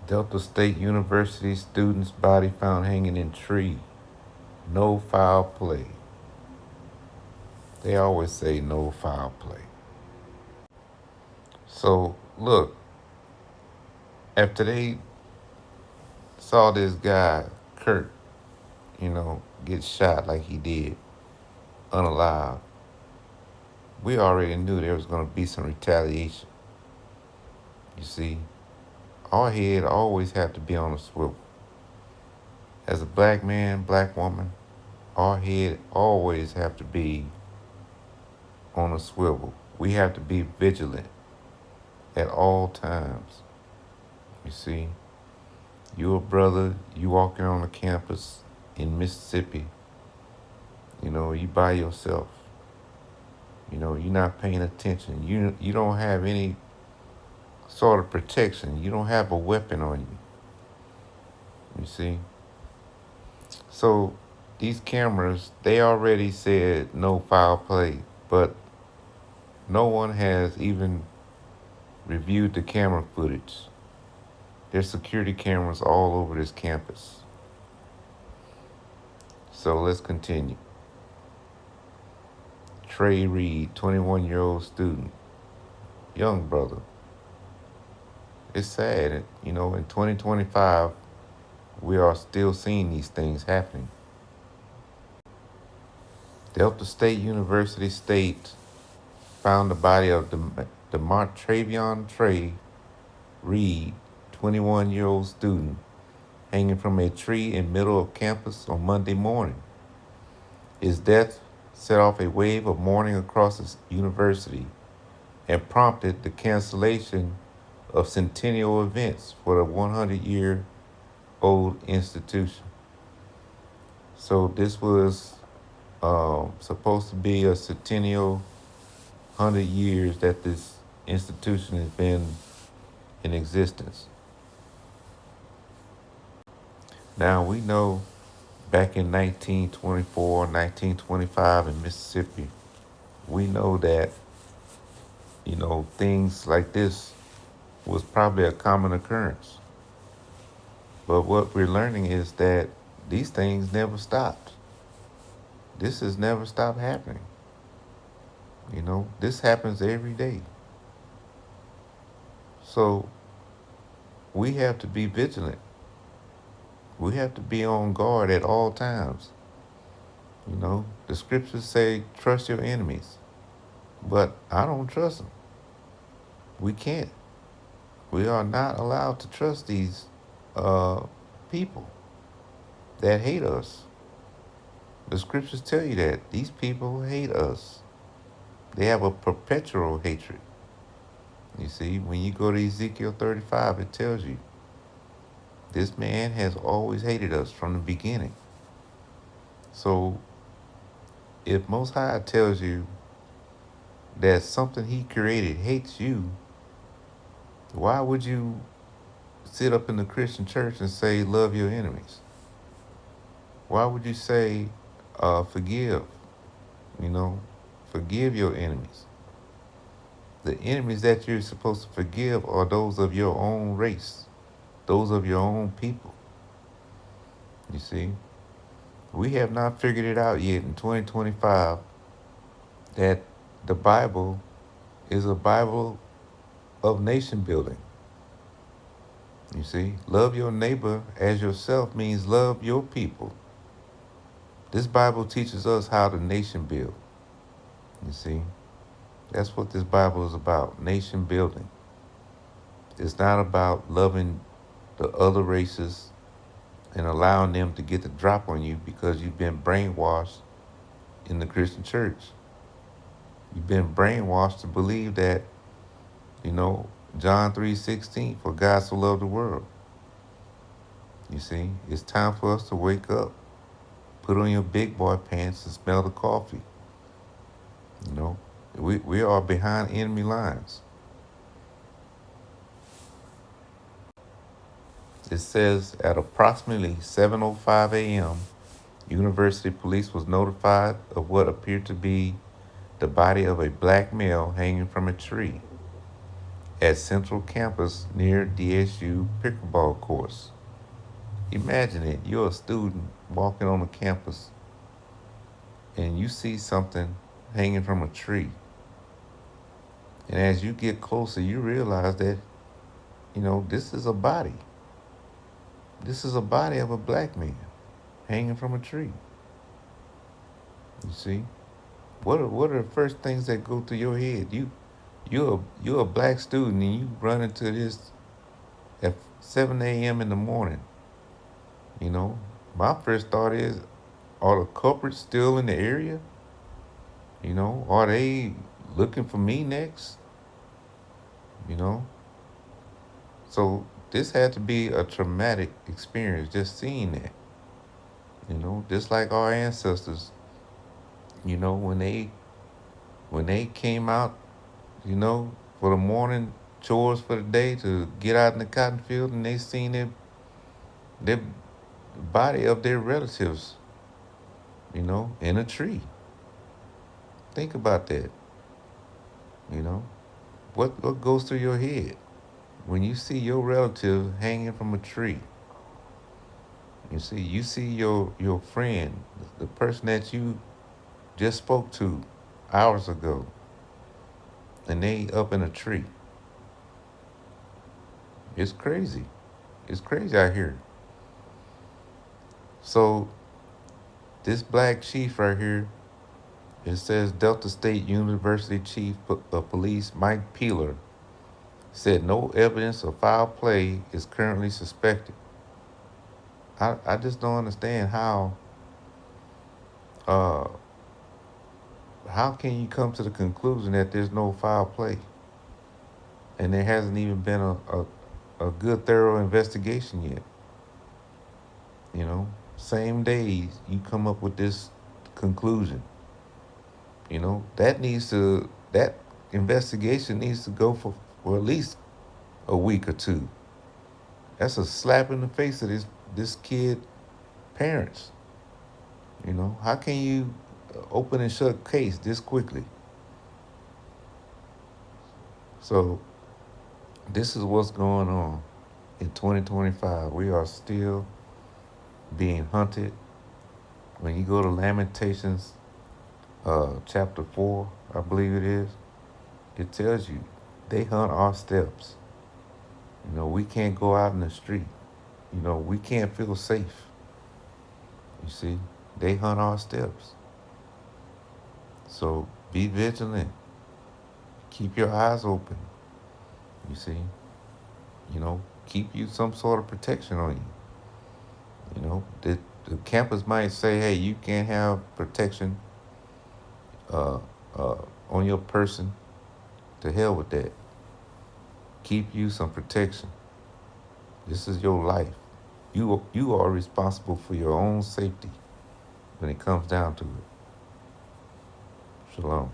Delta State University student's body found hanging in tree. No foul play. They always say no foul play. So look, after they saw this guy, Kurt, get shot like he did, unalive, we already knew there was going to be some retaliation. You see, our head always have to be on a swivel. As a black man, black woman, our head always have to be on a swivel. We have to be vigilant at all times. You see, you a brother, you walking on the campus in Mississippi, you by yourself. You're not paying attention. You don't have any sort of protection. You don't have a weapon on you. You see? So these cameras, they already said no foul play, but no one has even reviewed the camera footage. There's security cameras all over this campus. So let's continue. Trey Reed, 21-year-old student, young brother. It's sad, in 2025, we are still seeing these things happening. Delta State University State found the body of DeMartravion Trey Reed, 21-year-old student, hanging from a tree in middle of campus on Monday morning. His death set off a wave of mourning across the university and prompted the cancellation of centennial events for the 100-year-old institution. So this was supposed to be a centennial 100 years that this institution has been in existence. Now we know back in 1924, 1925 in Mississippi, we know that, things like this was probably a common occurrence. But what we're learning is that these things never stopped. This has never stopped happening. This happens every day. So we have to be vigilant. We have to be on guard at all times. The scriptures say, trust your enemies. But I don't trust them. We can't. We are not allowed to trust these people that hate us. The scriptures tell you that these people hate us. They have a perpetual hatred. You see, when you go to Ezekiel 35, it tells you this man has always hated us from the beginning. So if Most High tells you that something he created hates you, why would you sit up in the Christian church and say, love your enemies? Why would you say, forgive? Forgive your enemies. The enemies that you're supposed to forgive are those of your own race, those of your own people. You see, we have not figured it out yet in 2025 that the Bible is a Bible of nation building. You see, love your neighbor as yourself means love your people. This Bible teaches us how to nation build. You see, that's what this Bible is about, nation building. It's not about loving the other races and allowing them to get the drop on you because you've been brainwashed in the Christian church. You've been brainwashed to believe that, John 3:16, for God so loved the world. You see, it's time for us to wake up. Put on your big boy pants and smell the coffee. We are behind enemy lines. It says at approximately 7:05 a.m., University police was notified of what appeared to be the body of a black male hanging from a tree. at Central Campus near DSU pickleball course. Imagine it, you're a student walking on the campus and you see something hanging from a tree. And as you get closer, you realize that, this is a body. This is a body of a black man hanging from a tree. You see? What are the first things that go through your head? You're a black student and you run into this at 7 a.m. in the morning. You know, my first thought is, are the culprits still in the area? Are they looking for me next? You know, so this had to be a traumatic experience just seeing that. Just like our ancestors. When they came out, for the morning chores for the day to get out in the cotton field, and they seen their body of their relatives, in a tree. Think about that. You know, what goes through your head when you see your relative hanging from a tree? You see your friend, the person that you just spoke to hours ago, and they up in a tree. It's crazy. It's crazy out here. So this black chief right here, it says Delta State University Chief of Police Mike Peeler said no evidence of foul play is currently suspected. I just don't understand uh how can you come to the conclusion that there's no foul play and there hasn't even been a good thorough investigation yet. Same days you come up with this conclusion. That investigation needs to go for at least a week or two. That's a slap in the face of this kid parents. How can you open and shut case this quickly? So this is what's going on in 2025. We are still being hunted. When you go to Lamentations, chapter 4, I believe it is, it tells you they hunt our steps. We can't go out in the street. We can't feel safe. You see, they hunt our steps. So be vigilant. Keep your eyes open. You see, keep you some sort of protection on you. The campus might say, hey, you can't have protection uh, on your person. To hell with that. Keep you some protection. This is your life. You are responsible for your own safety when it comes down to it. Shalom.